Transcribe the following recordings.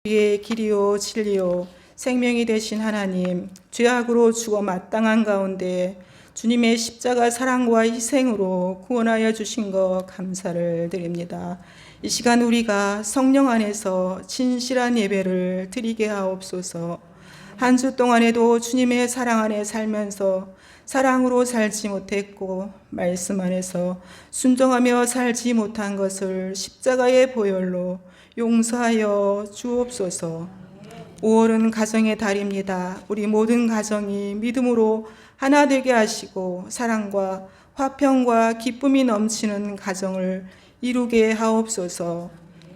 우리의 길이요 진리요 생명이 되신 하나님, 죄악으로 죽어 마땅한 가운데 주님의 십자가 사랑과 희생으로 구원하여 주신 것 감사를 드립니다. 이 시간 우리가 성령 안에서 진실한 예배를 드리게 하옵소서. 한 주 동안에도 주님의 사랑 안에 살면서 사랑으로 살지 못했고 말씀 안에서 순종하며 살지 못한 것을 십자가의 보혈로 용서하여 주옵소서. 5월은 가정의 달입니다. 우리 모든 가정이 믿음으로 하나 되게 하시고 사랑과 화평과 기쁨이 넘치는 가정을 이루게 하옵소서.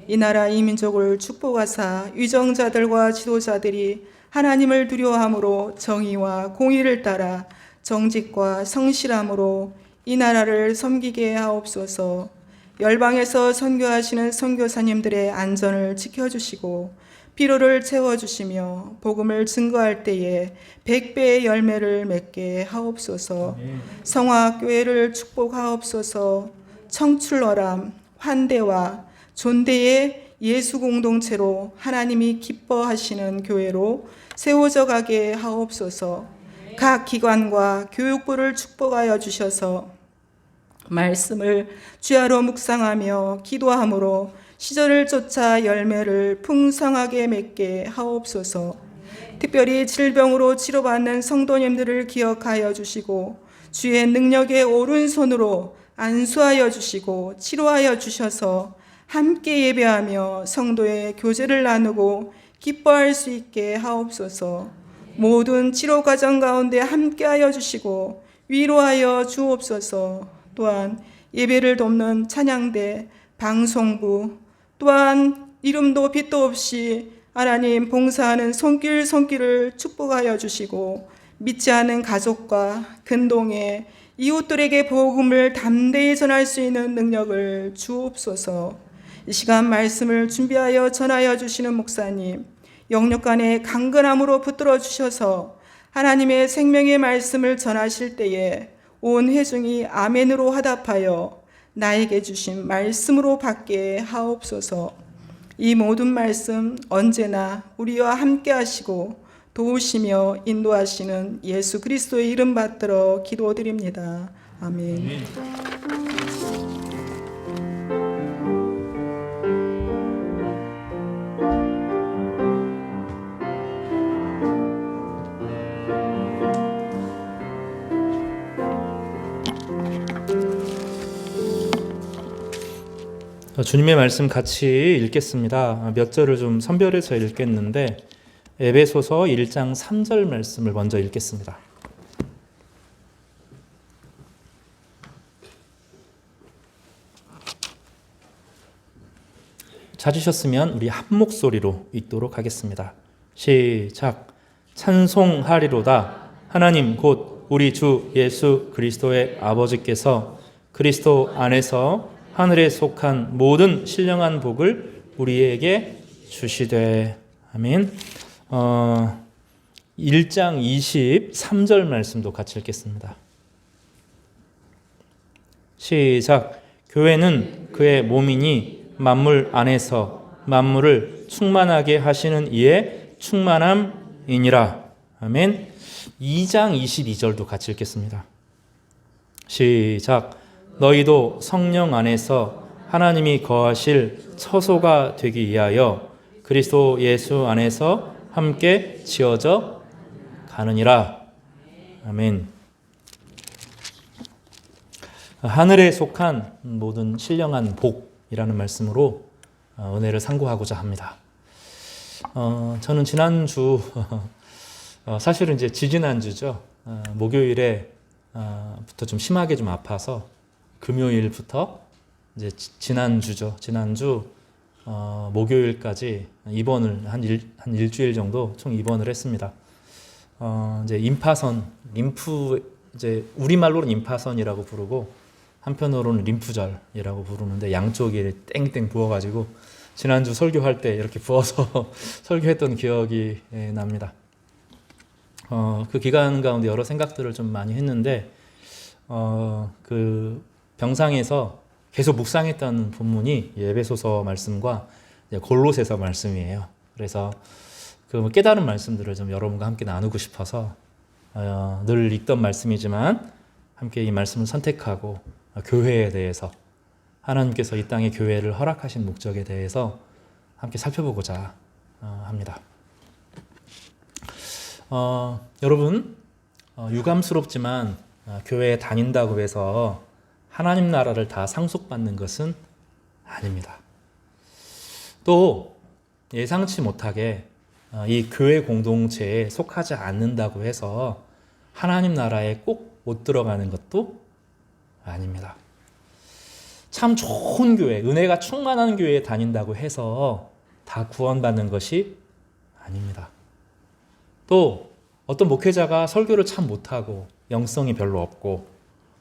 이 나라 이 민족을 축복하사 위정자들과 지도자들이 하나님을 두려워함으로 정의와 공의를 따라 정직과 성실함으로 이 나라를 섬기게 하옵소서. 열방에서 선교하시는 선교사님들의 안전을 지켜주시고 피로를 채워주시며 복음을 증거할 때에 100배의 열매를 맺게 하옵소서. 성화교회를 축복하옵소서. 청출어람, 환대와 존대의 예수 공동체로 하나님이 기뻐하시는 교회로 세워져 가게 하옵소서. 각 기관과 교육부를 축복하여 주셔서 말씀을 주야로 묵상하며 기도함으로 시절을 쫓아 열매를 풍성하게 맺게 하옵소서. 특별히 질병으로 치료받는 성도님들을 기억하여 주시고 주의 능력의 오른손으로 안수하여 주시고 치료하여 주셔서 함께 예배하며 성도의 교제를 나누고 기뻐할 수 있게 하옵소서. 모든 치료 과정 가운데 함께하여 주시고 위로하여 주옵소서. 또한 예배를 돕는 찬양대, 방송부, 또한 이름도 빛도 없이 하나님 봉사하는 손길을 축복하여 주시고 믿지 않은 가족과 근동에 이웃들에게 복음을 담대히 전할 수 있는 능력을 주옵소서. 이 시간 말씀을 준비하여 전하여 주시는 목사님, 영육간의 강건함으로 붙들어 주셔서 하나님의 생명의 말씀을 전하실 때에 온 회중이 아멘으로 화답하여 나에게 주신 말씀으로 받게 하옵소서. 이 모든 말씀 언제나 우리와 함께 하시고 도우시며 인도하시는 예수 그리스도의 이름 받들어 기도드립니다. 아멘. 주님의 말씀 같이 읽겠습니다. 몇 절을 좀 선별해서 읽겠는데 에베소서 1장 3절 말씀을 먼저 읽겠습니다. 찾으셨으면 우리 한 목소리로 읽도록 하겠습니다. 시작. 찬송하리로다. 하나님 곧 우리 주 예수 그리스도의 아버지께서 그리스도 안에서 하늘에 속한 모든 신령한 복을 우리에게 주시되. 아멘. 1장 23절 말씀도 같이 읽겠습니다. 시작. 교회는 그의 몸이니 만물 안에서 만물을 충만하게 하시는 이의 충만함이니라. 아멘. 2장 22절도 같이 읽겠습니다. 시작. 너희도 성령 안에서 하나님이 거하실 처소가 되기 위하여 그리스도 예수 안에서 함께 지어져 가느니라. 아멘. 하늘에 속한 모든 신령한 복이라는 말씀으로 은혜를 상고하고자 합니다. 저는 지난주 사실은 이제 지지난주죠. 목요일에부터 좀 심하게 좀 아파서 금요일부터 이제 지난주죠. 지난주 목요일까지 입원을 한 일주일 정도 총 입원을 했습니다. 이제 임파선, 이제 우리말로는 임파선이라고 부르고 한편으로는 림프절이라고 부르는데 양쪽이 땡땡 부어가지고 지난주 설교할 때 이렇게 부어서 설교했던 기억이 납니다. 그 기간 가운데 여러 생각들을 좀 많이 했는데 그 병상에서 계속 묵상했던 본문이 에베소서 말씀과 골로새서 말씀이에요. 그래서 그 깨달은 말씀들을 좀 여러분과 함께 나누고 싶어서 늘 읽던 말씀이지만 함께 이 말씀을 선택하고 교회에 대해서 하나님께서 이 땅에 교회를 허락하신 목적에 대해서 함께 살펴보고자 합니다. 여러분 유감스럽지만 교회에 다닌다고 해서 하나님 나라를 다 상속받는 것은 아닙니다. 또 예상치 못하게 이 교회 공동체에 속하지 않는다고 해서 하나님 나라에 꼭 못 들어가는 것도 아닙니다. 참 좋은 교회, 은혜가 충만한 교회에 다닌다고 해서 다 구원받는 것이 아닙니다. 또 어떤 목회자가 설교를 참 못하고 영성이 별로 없고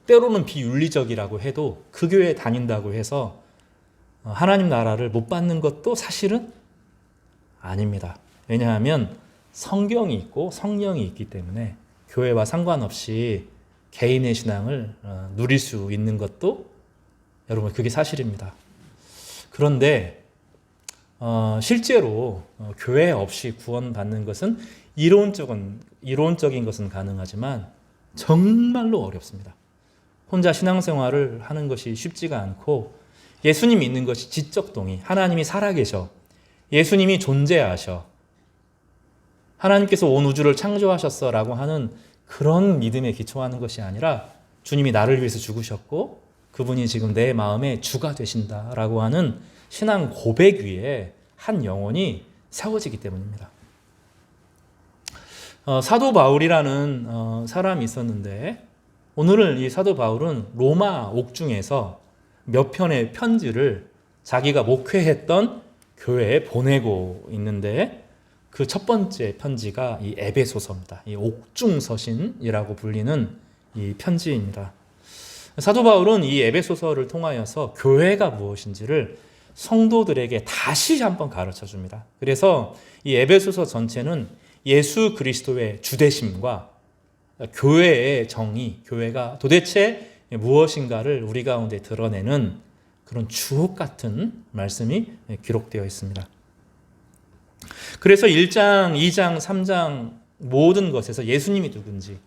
때로는 비윤리적이라고 해도 그 교회에 다닌다고 해서 하나님 나라를 못 받는 것도 사실은 아닙니다. 왜냐하면 성경이 있고 성령이 있기 때문에 교회와 상관없이 개인의 신앙을 누릴 수 있는 것도 여러분 그게 사실입니다. 그런데 실제로 교회 없이 구원받는 것은 이론적인 것은 가능하지만 정말로 어렵습니다. 혼자 신앙생활을 하는 것이 쉽지가 않고 예수님이 있는 것이 지적 동의, 하나님이 살아계셔, 예수님이 존재하셔, 하나님께서 온 우주를 창조하셨어라고 하는 그런 믿음에 기초하는 것이 아니라 주님이 나를 위해서 죽으셨고 그분이 지금 내 마음의 주가 되신다라고 하는 신앙 고백 위에 한 영혼이 세워지기 때문입니다. 사도 바울이라는 사람이 있었는데 오늘은 이 사도 바울은 로마 옥중에서 몇 편의 편지를 자기가 목회했던 교회에 보내고 있는데 그 첫 번째 편지가 이 에베소서입니다. 이 옥중서신이라고 불리는 이 편지입니다. 사도 바울은 이 에베소서를 통하여서 교회가 무엇인지를 성도들에게 다시 한번 가르쳐 줍니다. 그래서 이 에베소서 전체는 예수 그리스도의 주되심과 교회의 정의, 교회가 도대체 무엇인가를 우리 가운데 드러내는 그런 주옥 같은 말씀이 기록되어 있습니다. 그래서 1장, 2장, 3장 모든 것에서 예수님이 누군지,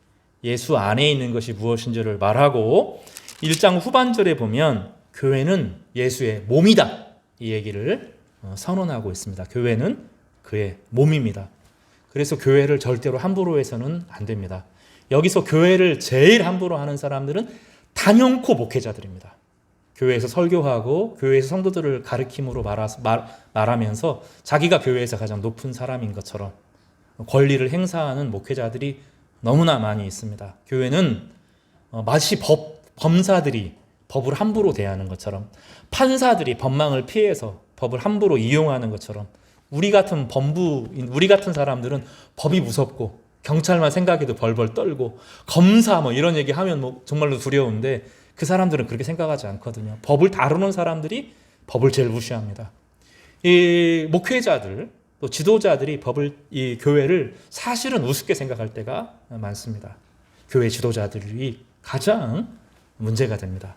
예수 안에 있는 것이 무엇인지를 말하고 1장 후반절에 보면 교회는 예수의 몸이다. 이 얘기를 선언하고 있습니다. 교회는 그의 몸입니다. 그래서 교회를 절대로 함부로 해서는 안 됩니다. 여기서 교회를 제일 함부로 하는 사람들은 단연코 목회자들입니다. 교회에서 설교하고 교회에서 성도들을 가르침으로 말하면서 자기가 교회에서 가장 높은 사람인 것처럼 권리를 행사하는 목회자들이 너무나 많이 있습니다. 교회는 마치 범사들이 법을 함부로 대하는 것처럼 판사들이 법망을 피해서 법을 함부로 이용하는 것처럼 우리 같은 우리 같은 사람들은 법이 무섭고 경찰만 생각해도 벌벌 떨고 검사 뭐 이런 얘기 하면 뭐 정말로 두려운데 그 사람들은 그렇게 생각하지 않거든요. 법을 다루는 사람들이 법을 제일 무시합니다. 이 목회자들 또 지도자들이 이 교회를 사실은 우습게 생각할 때가 많습니다. 교회 지도자들이 가장 문제가 됩니다.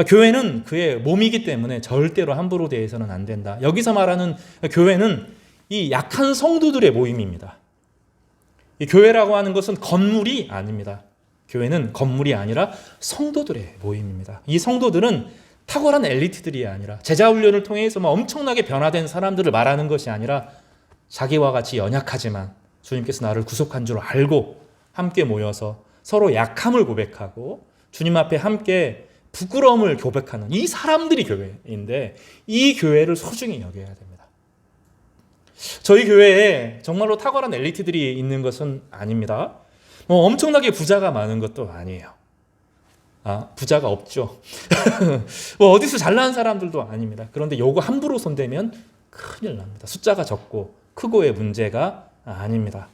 교회는 그의 몸이기 때문에 절대로 함부로 대해서는 안 된다. 여기서 말하는 교회는 이 약한 성도들의 모임입니다. 이 교회라고 하는 것은 건물이 아닙니다. 교회는 건물이 아니라 성도들의 모임입니다. 이 성도들은 탁월한 엘리트들이 아니라 제자 훈련을 통해서 엄청나게 변화된 사람들을 말하는 것이 아니라 자기와 같이 연약하지만 주님께서 나를 구속한 줄 알고 함께 모여서 서로 약함을 고백하고 주님 앞에 함께 부끄러움을 고백하는 이 사람들이 교회인데 이 교회를 소중히 여겨야 됩니다. 저희 교회에 정말로 탁월한 엘리트들이 있는 것은 아닙니다. 엄청나게 부자가 많은 것도 아니에요. 부자가 없죠. 어디서 잘난 사람들도 아닙니다. 그런데 요거 함부로 손대면 큰일 납니다. 숫자가 적고 크고의 문제가 아닙니다.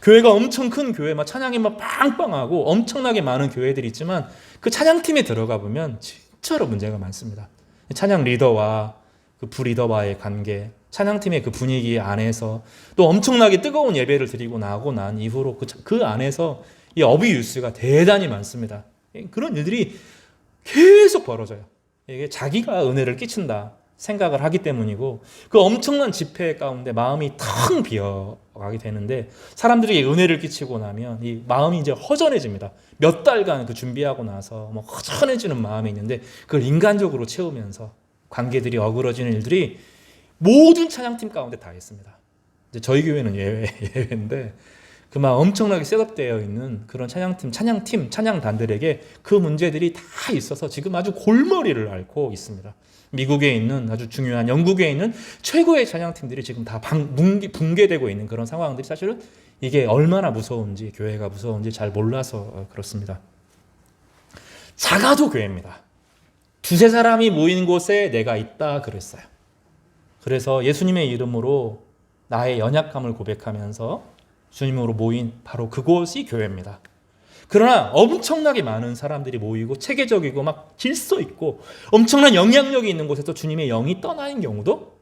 교회가 엄청 큰 교회, 찬양이 빵빵하고 엄청나게 많은 교회들이 있지만 그 찬양팀에 들어가 보면 진짜로 문제가 많습니다. 찬양 리더와 그 부리더와의 관계, 찬양팀의 그 분위기 안에서 또 엄청나게 뜨거운 예배를 드리고 나고 난 이후로 그 안에서 이 어비유스가 대단히 많습니다. 그런 일들이 계속 벌어져요. 이게 자기가 은혜를 끼친다. 생각을 하기 때문이고, 그 엄청난 집회 가운데 마음이 텅 비어가게 되는데, 사람들에게 은혜를 끼치고 나면 이 마음이 이제 허전해집니다. 몇 달간 그 준비하고 나서 뭐 허전해지는 마음이 있는데, 그걸 인간적으로 채우면서 관계들이 어그러지는 일들이 모든 찬양팀 가운데 다 있습니다. 이제 저희 교회는 예외인데, 그만 엄청나게 셋업되어 있는 그런 찬양팀, 찬양단들에게 그 문제들이 다 있어서 지금 아주 골머리를 앓고 있습니다. 미국에 있는 아주 중요한, 영국에 있는 최고의 찬양팀들이 지금 다 붕괴되고 있는 그런 상황들이, 사실은 이게 얼마나 무서운지, 교회가 무서운지 잘 몰라서 그렇습니다. 작아도 교회입니다. 두세 사람이 모이는 곳에 내가 있다 그랬어요. 그래서 예수님의 이름으로 나의 연약함을 고백하면서 주님으로 모인 바로 그곳이 교회입니다. 그러나 엄청나게 많은 사람들이 모이고 체계적이고 막 질서 있고 엄청난 영향력이 있는 곳에서 주님의 영이 떠나는 경우도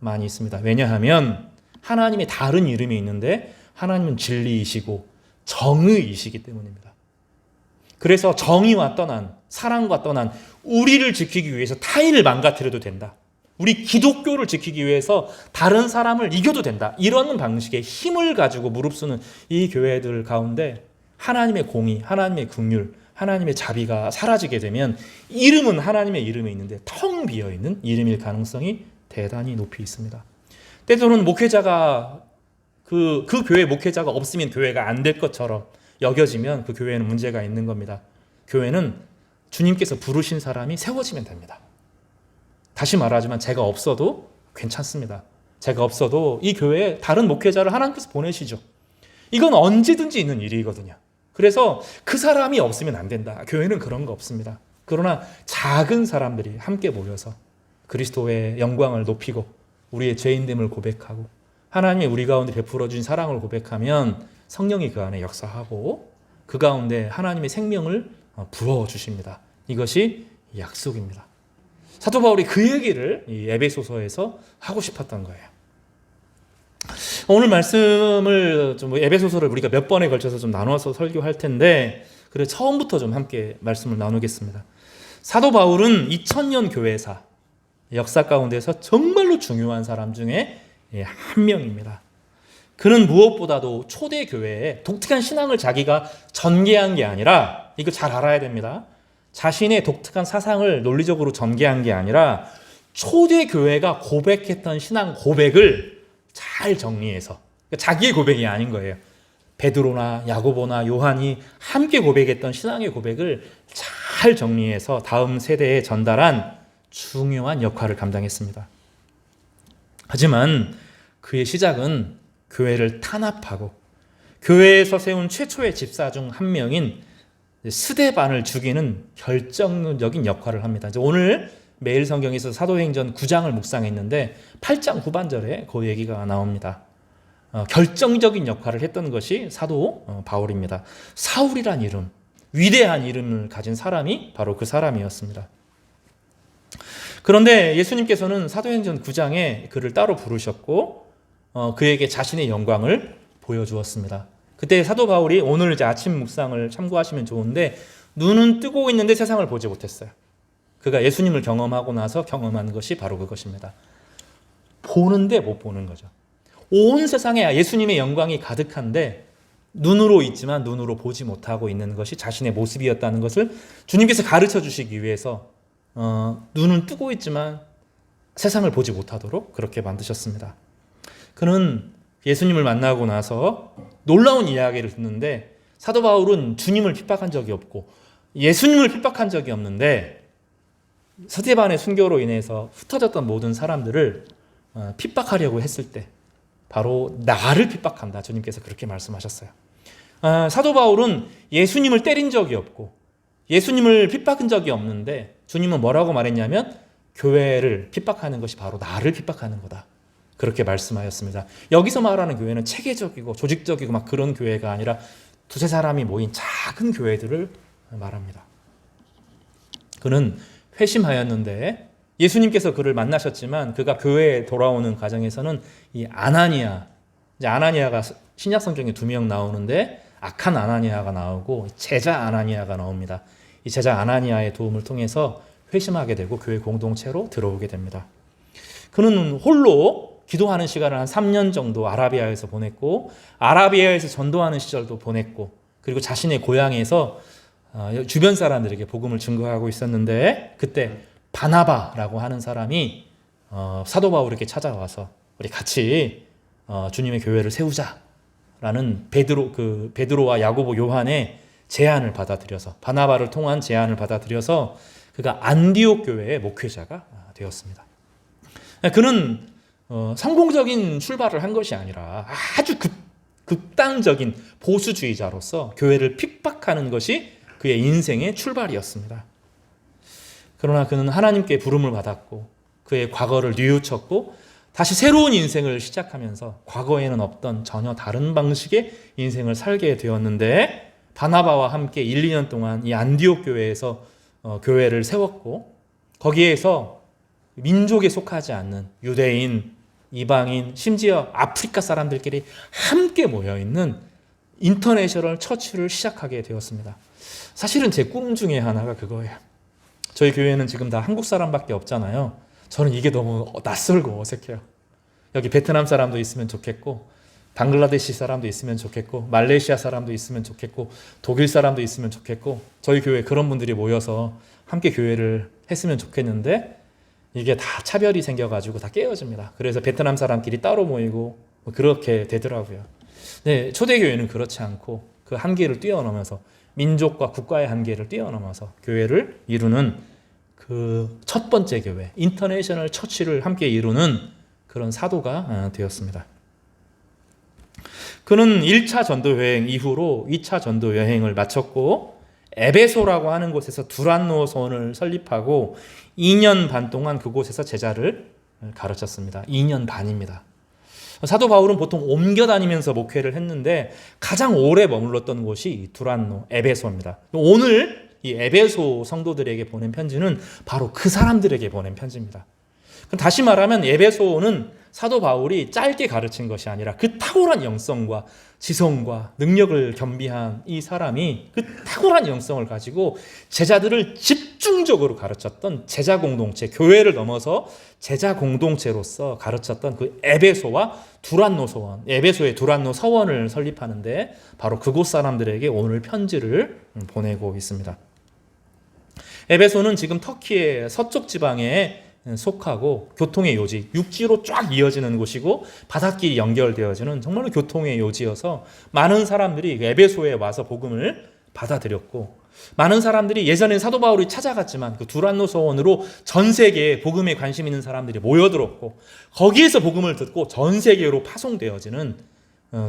많이 있습니다. 왜냐하면 하나님의 다른 이름이 있는데 하나님은 진리이시고 정의이시기 때문입니다. 그래서 정의와 떠난, 사랑과 떠난 우리를 지키기 위해서 타인을 망가뜨려도 된다. 우리 기독교를 지키기 위해서 다른 사람을 이겨도 된다. 이런 방식의 힘을 가지고 무릅쓰는 이 교회들 가운데 하나님의 공의, 하나님의 긍휼, 하나님의 자비가 사라지게 되면 이름은 하나님의 이름이 있는데 텅 비어있는 이름일 가능성이 대단히 높이 있습니다. 때로는 목회자가 그 교회 목회자가 없으면 교회가 안 될 것처럼 여겨지면 그 교회는 문제가 있는 겁니다. 교회는 주님께서 부르신 사람이 세워지면 됩니다. 다시 말하지만 제가 없어도 괜찮습니다. 제가 없어도 이 교회에 다른 목회자를 하나님께서 보내시죠. 이건 언제든지 있는 일이거든요. 그래서 그 사람이 없으면 안 된다. 교회는 그런 거 없습니다. 그러나 작은 사람들이 함께 모여서 그리스도의 영광을 높이고 우리의 죄인됨을 고백하고 하나님이 우리 가운데 베풀어 주신 사랑을 고백하면 성령이 그 안에 역사하고 그 가운데 하나님의 생명을 부어 주십니다. 이것이 약속입니다. 사도 바울이 그 얘기를 이 에베소서에서 하고 싶었던 거예요. 오늘 말씀을 좀 에베소서를 우리가 몇 번에 걸쳐서 좀 나눠서 설교할 텐데, 그래 처음부터 좀 함께 말씀을 나누겠습니다. 사도 바울은 2000년 교회사 역사 가운데서 정말로 중요한 사람 중에 한 명입니다. 그는 무엇보다도 초대 교회에 독특한 신앙을 자기가 전개한 게 아니라, 이거 잘 알아야 됩니다. 자신의 독특한 사상을 논리적으로 전개한 게 아니라 초대 교회가 고백했던 신앙 고백을 잘 정리해서, 그러니까 자기의 고백이 아닌 거예요. 베드로나 야고보나 요한이 함께 고백했던 신앙의 고백을 잘 정리해서 다음 세대에 전달한 중요한 역할을 감당했습니다. 하지만 그의 시작은 교회를 탄압하고 교회에서 세운 최초의 집사 중 한 명인 스데반을 죽이는 결정적인 역할을 합니다. 이제 오늘 매일 성경에서 사도행전 9장을 묵상했는데 8장 후반절에 그 얘기가 나옵니다. 결정적인 역할을 했던 것이 사도 바울입니다. 사울이란 이름, 위대한 이름을 가진 사람이 바로 그 사람이었습니다. 그런데 예수님께서는 사도행전 9장에 그를 따로 부르셨고 그에게 자신의 영광을 보여주었습니다. 그때 사도 바울이, 오늘 이제 아침 묵상을 참고하시면 좋은데, 눈은 뜨고 있는데 세상을 보지 못했어요. 그가 예수님을 경험하고 나서 경험한 것이 바로 그것입니다. 보는데 못 보는 거죠. 온 세상에 예수님의 영광이 가득한데 눈으로 있지만 눈으로 보지 못하고 있는 것이 자신의 모습이었다는 것을 주님께서 가르쳐 주시기 위해서 눈은 뜨고 있지만 세상을 보지 못하도록 그렇게 만드셨습니다. 그는 예수님을 만나고 나서 놀라운 이야기를 듣는데, 사도 바울은 주님을 핍박한 적이 없고 예수님을 핍박한 적이 없는데 스데반의 순교로 인해서 흩어졌던 모든 사람들을 핍박하려고 했을 때 바로 나를 핍박한다. 주님께서 그렇게 말씀하셨어요. 사도 바울은 예수님을 때린 적이 없고 예수님을 핍박한 적이 없는데 주님은 뭐라고 말했냐면 교회를 핍박하는 것이 바로 나를 핍박하는 거다. 그렇게 말씀하셨습니다. 여기서 말하는 교회는 체계적이고 조직적이고 막 그런 교회가 아니라 두세 사람이 모인 작은 교회들을 말합니다. 그는 회심하였는데 예수님께서 그를 만나셨지만 그가 교회에 돌아오는 과정에서는 이 아나니아가 신약 성경에 2명 나오는데 악한 아나니아가 나오고 제자 아나니아가 나옵니다. 이 제자 아나니아의 도움을 통해서 회심하게 되고 교회 공동체로 들어오게 됩니다. 그는 홀로 기도하는 시간을 한 3년 정도 아라비아에서 보냈고 아라비아에서 전도하는 시절도 보냈고 그리고 자신의 고향에서 주변 사람들에게 복음을 증거하고 있었는데 그때 바나바라고 하는 사람이 사도 바울에게 찾아와서 우리 같이 주님의 교회를 세우자라는 베드로와 야고보 요한의 제안을 받아들여서 바나바를 통한 제안을 받아들여서 그가 안디옥 교회의 목회자가 되었습니다. 그는 성공적인 출발을 한 것이 아니라 아주 극단적인 보수주의자로서 교회를 핍박하는 것이 그의 인생의 출발이었습니다. 그러나 그는 하나님께 부름을 받았고 그의 과거를 뉘우쳤고 다시 새로운 인생을 시작하면서 과거에는 없던 전혀 다른 방식의 인생을 살게 되었는데 바나바와 함께 1, 2년 동안 이 안디옥 교회에서 교회를 세웠고 거기에서 민족에 속하지 않는 유대인, 이방인, 심지어 아프리카 사람들끼리 함께 모여있는 인터내셔널 처치를 시작하게 되었습니다. 사실은 제 꿈 중에 하나가 그거예요. 저희 교회는 지금 다 한국 사람밖에 없잖아요. 저는 이게 너무 낯설고 어색해요. 여기 베트남 사람도 있으면 좋겠고 방글라데시 사람도 있으면 좋겠고 말레이시아 사람도 있으면 좋겠고 독일 사람도 있으면 좋겠고 저희 교회에 그런 분들이 모여서 함께 교회를 했으면 좋겠는데 이게 다 차별이 생겨가지고 다 깨어집니다. 그래서 베트남 사람끼리 따로 모이고 그렇게 되더라고요. 네, 초대교회는 그렇지 않고 그 한계를 뛰어넘어서 민족과 국가의 한계를 뛰어넘어서 교회를 이루는 그 첫 번째 교회, 인터내셔널 처치를 함께 이루는 그런 사도가 되었습니다. 그는 1차 전도 여행 이후로 2차 전도 여행을 마쳤고 에베소라고 하는 곳에서 두란노 서원을 설립하고 2년 반 동안 그곳에서 제자를 가르쳤습니다. 2년 반입니다. 사도 바울은 보통 옮겨 다니면서 목회를 했는데 가장 오래 머물렀던 곳이 두란노, 에베소입니다. 오늘 이 에베소 성도들에게 보낸 편지는 바로 그 사람들에게 보낸 편지입니다. 그럼 다시 말하면 에베소는 사도 바울이 짧게 가르친 것이 아니라 그 탁월한 영성과 지성과 능력을 겸비한 이 사람이 그 탁월한 영성을 가지고 제자들을 집중적으로 가르쳤던 제자 공동체, 교회를 넘어서 제자 공동체로서 가르쳤던 그 에베소와 두란노 서원, 에베소의 두란노 서원을 설립하는데 바로 그곳 사람들에게 오늘 편지를 보내고 있습니다. 에베소는 지금 터키의 서쪽 지방에 속하고 교통의 요지, 육지로 쫙 이어지는 곳이고 바닷길이 연결되어지는 정말로 교통의 요지여서 많은 사람들이 에베소에 와서 복음을 받아들였고 많은 사람들이 예전엔 사도 바울이 찾아갔지만 그 두란노 서원으로 전 세계에 복음에 관심 있는 사람들이 모여들었고 거기에서 복음을 듣고 전 세계로 파송되어지는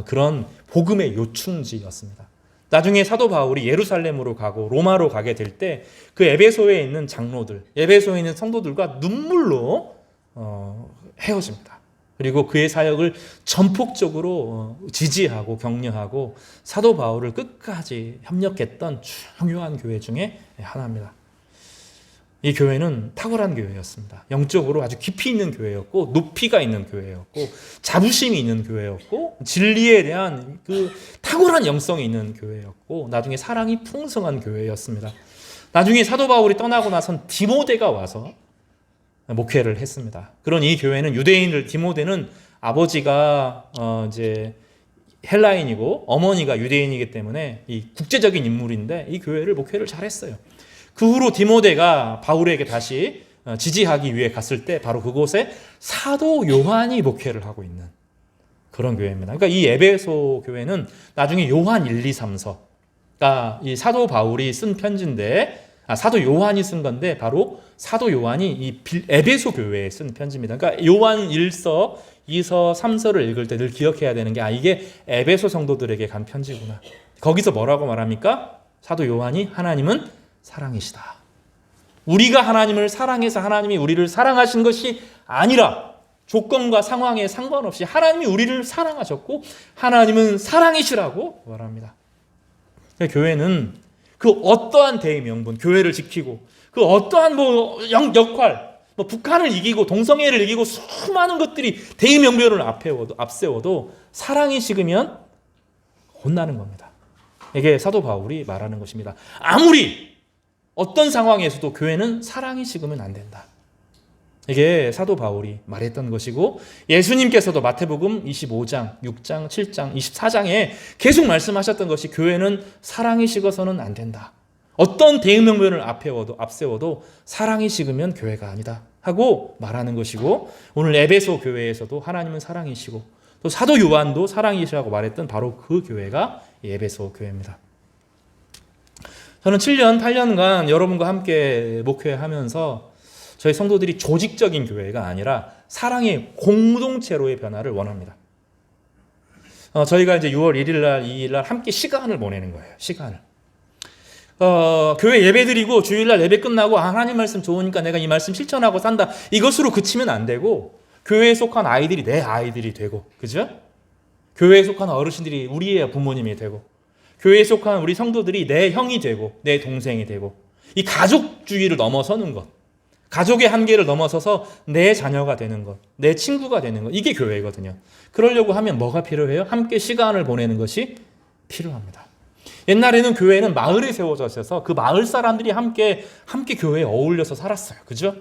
그런 복음의 요충지였습니다. 나중에 사도 바울이 예루살렘으로 가고 로마로 가게 될 때 그 에베소에 있는 장로들, 에베소에 있는 성도들과 눈물로 헤어집니다. 그리고 그의 사역을 전폭적으로 지지하고 격려하고 사도 바울을 끝까지 협력했던 중요한 교회 중에 하나입니다. 이 교회는 탁월한 교회였습니다. 영적으로 아주 깊이 있는 교회였고 높이가 있는 교회였고 자부심이 있는 교회였고 진리에 대한 그 탁월한 영성이 있는 교회였고 나중에 사랑이 풍성한 교회였습니다. 나중에 사도 바울이 떠나고 나선 디모데가 와서 목회를 했습니다. 그런 이 교회는 유대인들 디모데는 아버지가 이제 헬라인이고 어머니가 유대인이기 때문에 이 국제적인 인물인데 이 교회를 목회를 잘했어요. 그 후로 디모데가 바울에게 다시 지지하기 위해 갔을 때 바로 그곳에 사도 요한이 목회를 하고 있는 그런 교회입니다. 그러니까 이 에베소 교회는 나중에 요한 1, 2, 3서가 이 사도 바울이 쓴 편지인데 사도 요한이 쓴 건데 바로 사도 요한이 이 에베소 교회에 쓴 편지입니다. 그러니까 요한 1서, 2서, 3서를 읽을 때 늘 기억해야 되는 게 이게 에베소 성도들에게 간 편지구나. 거기서 뭐라고 말합니까? 사도 요한이 하나님은 사랑이시다. 우리가 하나님을 사랑해서 하나님이 우리를 사랑하신 것이 아니라 조건과 상황에 상관없이 하나님이 우리를 사랑하셨고 하나님은 사랑이시라고 말합니다. 교회는 그 어떠한 대의명분, 교회를 지키고 그 어떠한 역할, 북한을 이기고 동성애를 이기고 수많은 것들이 대의명분을 앞세워도 사랑이 식으면 혼나는 겁니다. 이게 사도 바울이 말하는 것입니다. 아무리 어떤 상황에서도 교회는 사랑이 식으면 안 된다. 이게 사도 바울이 말했던 것이고 예수님께서도 마태복음 25장, 6장, 7장, 24장에 계속 말씀하셨던 것이 교회는 사랑이 식어서는 안 된다. 어떤 대응명분을 앞세워도 사랑이 식으면 교회가 아니다 하고 말하는 것이고 오늘 에베소 교회에서도 하나님은 사랑이시고 또 사도 요한도 사랑이시라고 말했던 바로 그 교회가 에베소 교회입니다. 저는 7년, 8년간 여러분과 함께 목회하면서 저희 성도들이 조직적인 교회가 아니라 사랑의 공동체로의 변화를 원합니다. 저희가 이제 6월 1일 날, 2일 날 함께 시간을 보내는 거예요. 시간을. 교회 예배 드리고 주일날 예배 끝나고 하나님 말씀 좋으니까 내가 이 말씀 실천하고 산다. 이것으로 그치면 안 되고 교회에 속한 아이들이 내 아이들이 되고, 그죠? 교회에 속한 어르신들이 우리의 부모님이 되고 교회에 속한 우리 성도들이 내 형이 되고 내 동생이 되고 이 가족주의를 넘어서는 것, 가족의 한계를 넘어서서 내 자녀가 되는 것, 내 친구가 되는 것, 이게 교회거든요. 그러려고 하면 뭐가 필요해요? 함께 시간을 보내는 것이 필요합니다. 옛날에는 교회는 마을에 세워져 있어서 그 마을 사람들이 함께 교회에 어울려서 살았어요. 그죠?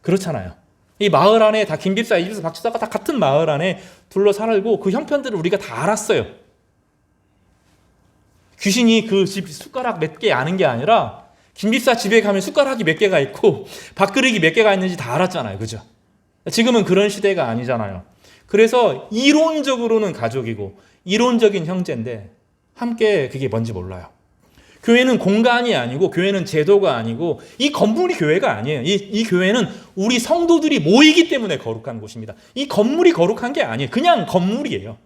그렇잖아요. 이 마을 안에 다 김집사, 이집사, 박집사가 다 같은 마을 안에 둘러 살고 그 형편들을 우리가 다 알았어요. 귀신이 그 집 숟가락 몇 개 아는 게 아니라 김집사 집에 가면 숟가락이 몇 개가 있고 밥그릇이 몇 개가 있는지 다 알았잖아요. 그죠? 지금은 그런 시대가 아니잖아요. 그래서 이론적으로는 가족이고 이론적인 형제인데 함께 그게 뭔지 몰라요. 교회는 공간이 아니고 교회는 제도가 아니고 이 건물이 교회가 아니에요. 이 교회는 우리 성도들이 모이기 때문에 거룩한 곳입니다. 이 건물이 거룩한 게 아니에요. 그냥 건물이에요.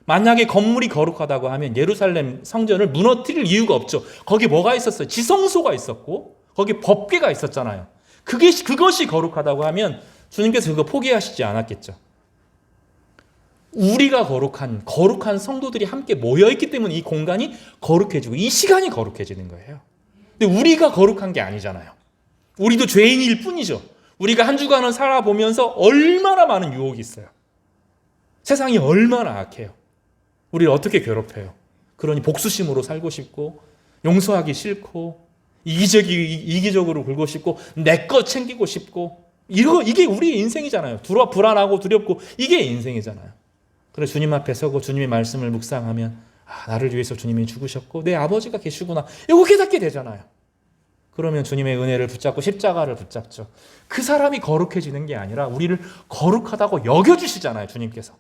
만약에 건물이 거룩하다고 하면 예루살렘 성전을 무너뜨릴 이유가 없죠. 거기 뭐가 있었어요? 지성소가 있었고 거기 법궤가 있었잖아요. 그것이 거룩하다고 하면 주님께서 그거 포기하시지 않았겠죠. 우리가 거룩한 성도들이 함께 모여있기 때문에 이 공간이 거룩해지고 이 시간이 거룩해지는 거예요. 근데 우리가 거룩한 게 아니잖아요. 우리도 죄인일 뿐이죠. 우리가 한 주간을 살아보면서 얼마나 많은 유혹이 있어요. 세상이 얼마나 악해요. 우리를 어떻게 괴롭혀요. 그러니 복수심으로 살고 싶고 용서하기 싫고 이기적으로 굴고 싶고 내 것 챙기고 싶고 이게 우리의 인생이잖아요. 불안하고 두렵고 이게 인생이잖아요. 그래서 주님 앞에 서고 주님의 말씀을 묵상하면 나를 위해서 주님이 죽으셨고 내 아버지가 계시구나. 이거 깨닫게 되잖아요. 그러면 주님의 은혜를 붙잡고 십자가를 붙잡죠. 그 사람이 거룩해지는 게 아니라 우리를 거룩하다고 여겨주시잖아요. 주님께서.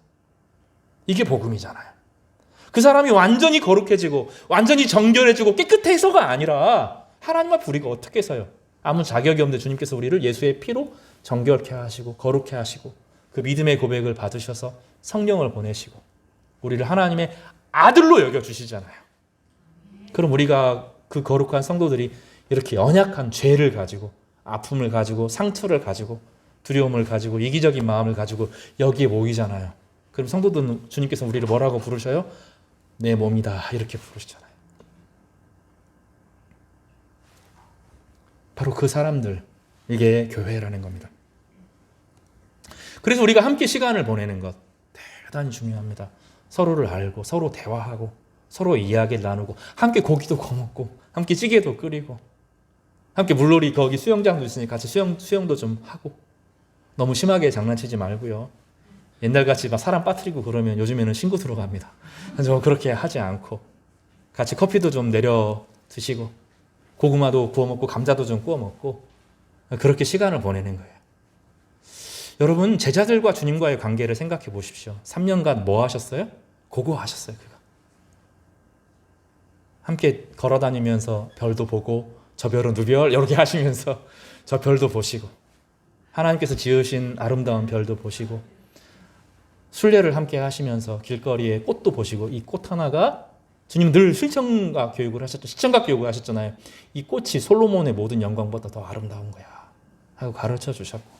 이게 복음이잖아요. 그 사람이 완전히 거룩해지고 완전히 정결해지고 깨끗해서가 아니라 하나님 앞에 우리가 어떻게 서요? 아무 자격이 없는데 주님께서 우리를 예수의 피로 정결케 하시고 거룩해 하시고 그 믿음의 고백을 받으셔서 성령을 보내시고 우리를 하나님의 아들로 여겨주시잖아요. 그럼 우리가 그 거룩한 성도들이 이렇게 연약한 죄를 가지고 아픔을 가지고 상처를 가지고 두려움을 가지고 이기적인 마음을 가지고 여기에 모이잖아요. 그럼 성도들은 주님께서 우리를 뭐라고 부르셔요? 내 몸이다 이렇게 부르시잖아요. 바로 그 사람들, 이게 교회라는 겁니다. 그래서 우리가 함께 시간을 보내는 것 대단히 중요합니다. 서로를 알고 서로 대화하고 서로 이야기를 나누고 함께 고기도 구워 먹고 함께 찌개도 끓이고 함께 물놀이 거기 수영장도 있으니 같이 수영도 좀 하고 너무 심하게 장난치지 말고요. 옛날같이 막 사람 빠뜨리고 그러면 요즘에는 신고 들어갑니다. 그래서 그렇게 하지 않고 같이 커피도 좀 내려 드시고 고구마도 구워 먹고 감자도 좀 구워 먹고 그렇게 시간을 보내는 거예요. 여러분 제자들과 주님과의 관계를 생각해 보십시오. 3년간 뭐 하셨어요? 그거 하셨어요. 그거. 함께 걸어다니면서 별도 보고 저 별은 누별 이렇게 하시면서 저 별도 보시고 하나님께서 지으신 아름다운 별도 보시고 순례를 함께 하시면서 길거리에 꽃도 보시고 이 꽃 하나가 주님 늘 실천각 교육을 하셨죠. 실천각 교육을 하셨잖아요. 이 꽃이 솔로몬의 모든 영광보다 더 아름다운 거야 하고 가르쳐 주셨고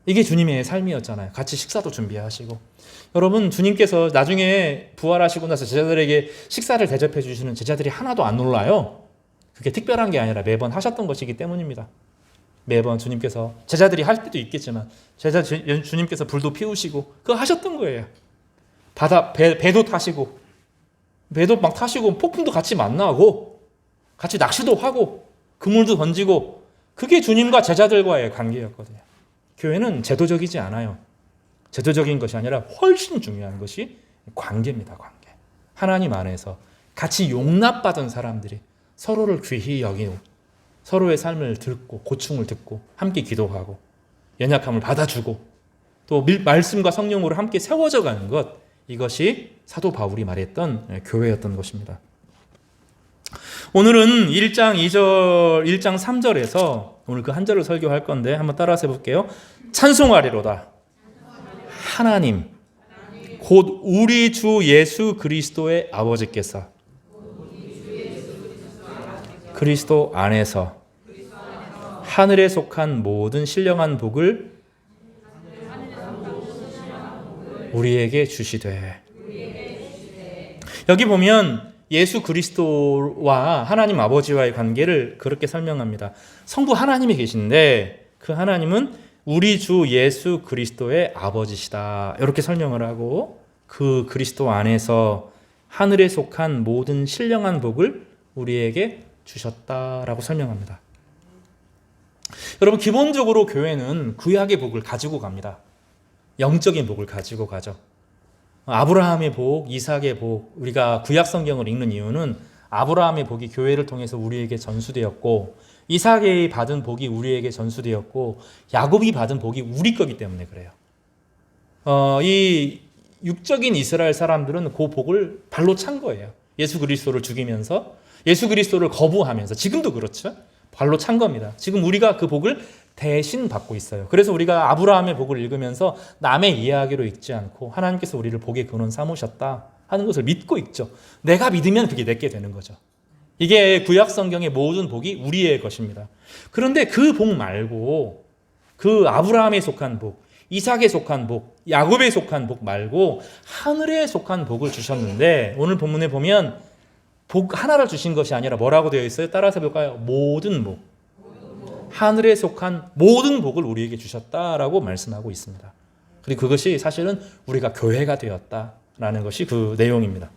이게 주님의 삶이었잖아요. 같이 식사도 준비하시고 여러분 주님께서 나중에 부활하시고 나서 제자들에게 식사를 대접해 주시는 제자들이 하나도 안 놀라요. 그게 특별한 게 아니라 매번 하셨던 것이기 때문입니다. 매번 주님께서 제자들이 할 때도 있겠지만 주님께서 불도 피우시고 그거 하셨던 거예요. 배도 타시고 배도 막 타시고 폭풍도 같이 만나고 같이 낚시도 하고 그물도 던지고 그게 주님과 제자들과의 관계였거든요. 교회는 제도적이지 않아요. 제도적인 것이 아니라 훨씬 중요한 것이 관계입니다. 관계. 하나님 안에서 같이 용납받은 사람들이 서로를 귀히 여기고 서로의 삶을 듣고 고충을 듣고 함께 기도하고 연약함을 받아주고 또 말씀과 성령으로 함께 세워져 가는 것, 이것이 사도 바울이 말했던 교회였던 것입니다. 오늘은 1장 2절, 1장 3절에서 오늘 그 한 절을 설교할 건데 한번 따라서 해볼게요. 찬송하리로다. 하나님, 곧 우리 주 예수 그리스도의 아버지께서 그리스도 안에서 하늘에 속한 모든 신령한 복을 우리에게 주시되. 여기 보면 예수 그리스도와 하나님 아버지와의 관계를 그렇게 설명합니다. 성부 하나님이 계신데 그 하나님은 우리 주 예수 그리스도의 아버지시다, 이렇게 설명을 하고 그 그리스도 안에서 하늘에 속한 모든 신령한 복을 우리에게 주셨다라고 설명합니다. 여러분, 기본적으로 교회는 구약의 복을 가지고 갑니다. 영적인 복을 가지고 가죠. 아브라함의 복, 이삭의 복, 우리가 구약 성경을 읽는 이유는 아브라함의 복이 교회를 통해서 우리에게 전수되었고 이삭이 받은 복이 우리에게 전수되었고 야곱이 받은 복이 우리 거기 때문에 그래요. 이 육적인 이스라엘 사람들은 그 복을 발로 찬 거예요. 예수 그리스도를 죽이면서 예수 그리스도를 거부하면서, 지금도 그렇죠. 발로 찬 겁니다. 지금 우리가 그 복을 대신 받고 있어요. 그래서 우리가 아브라함의 복을 읽으면서 남의 이야기로 읽지 않고 하나님께서 우리를 복의 근원 삼으셨다 하는 것을 믿고 읽죠. 내가 믿으면 그게 내게 되는 거죠. 이게 구약 성경의 모든 복이 우리의 것입니다. 그런데 그 복 말고, 그 아브라함에 속한 복, 이삭에 속한 복, 야곱에 속한 복 말고 하늘에 속한 복을 주셨는데, 오늘 본문에 보면 복 하나를 주신 것이 아니라 뭐라고 되어 있어요? 따라서 볼까요? 모든 복. 하늘에 속한 모든 복을 우리에게 주셨다라고 말씀하고 있습니다. 그리고 그것이 사실은 우리가 교회가 되었다라는 것이 그 내용입니다.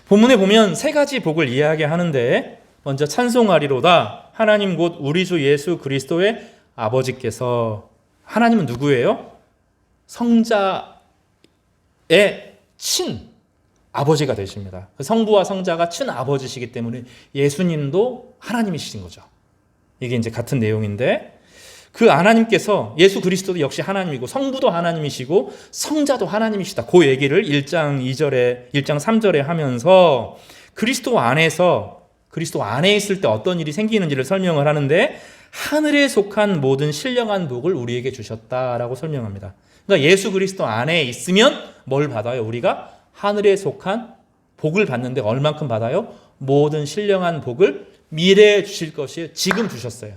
본문에 보면 세 가지 복을 이야기하는데, 먼저 찬송하리로다. 하나님 곧 우리 주 예수 그리스도의 아버지께서. 하나님은 누구예요? 성자의 친 아버지가 되십니다. 성부와 성자가 친 아버지시기 때문에 예수님도 하나님이신 거죠. 이게 이제 같은 내용인데, 그 하나님께서, 예수 그리스도도 역시 하나님이고 성부도 하나님이시고 성자도 하나님이시다, 그 얘기를 1장 2절에 1장 3절에 하면서 그리스도 안에 있을 때 어떤 일이 생기는지를 설명을 하는데, 하늘에 속한 모든 신령한 복을 우리에게 주셨다라고 설명합니다. 그러니까 예수 그리스도 안에 있으면 뭘 받아요? 우리가 하늘에 속한 복을 받는데 얼만큼 받아요? 모든 신령한 복을 미래에 주실 것이에요. 지금 주셨어요.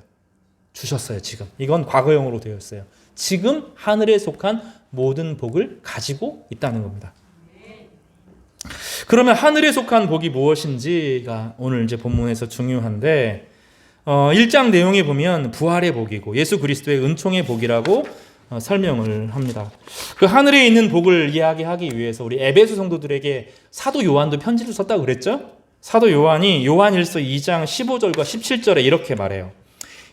지금. 이건 과거형으로 되어 있어요. 지금 하늘에 속한 모든 복을 가지고 있다는 겁니다. 그러면 하늘에 속한 복이 무엇인지가 오늘 이제 본문에서 중요한데, 1장 내용에 보면 부활의 복이고 예수 그리스도의 은총의 복이라고 설명을 합니다. 그 하늘에 있는 복을 이야기하기 위해서 우리 에베소 성도들에게 사도 요한도 편지를 썼다고 그랬죠? 사도 요한이 요한일서 2장 15절과 17절에 이렇게 말해요.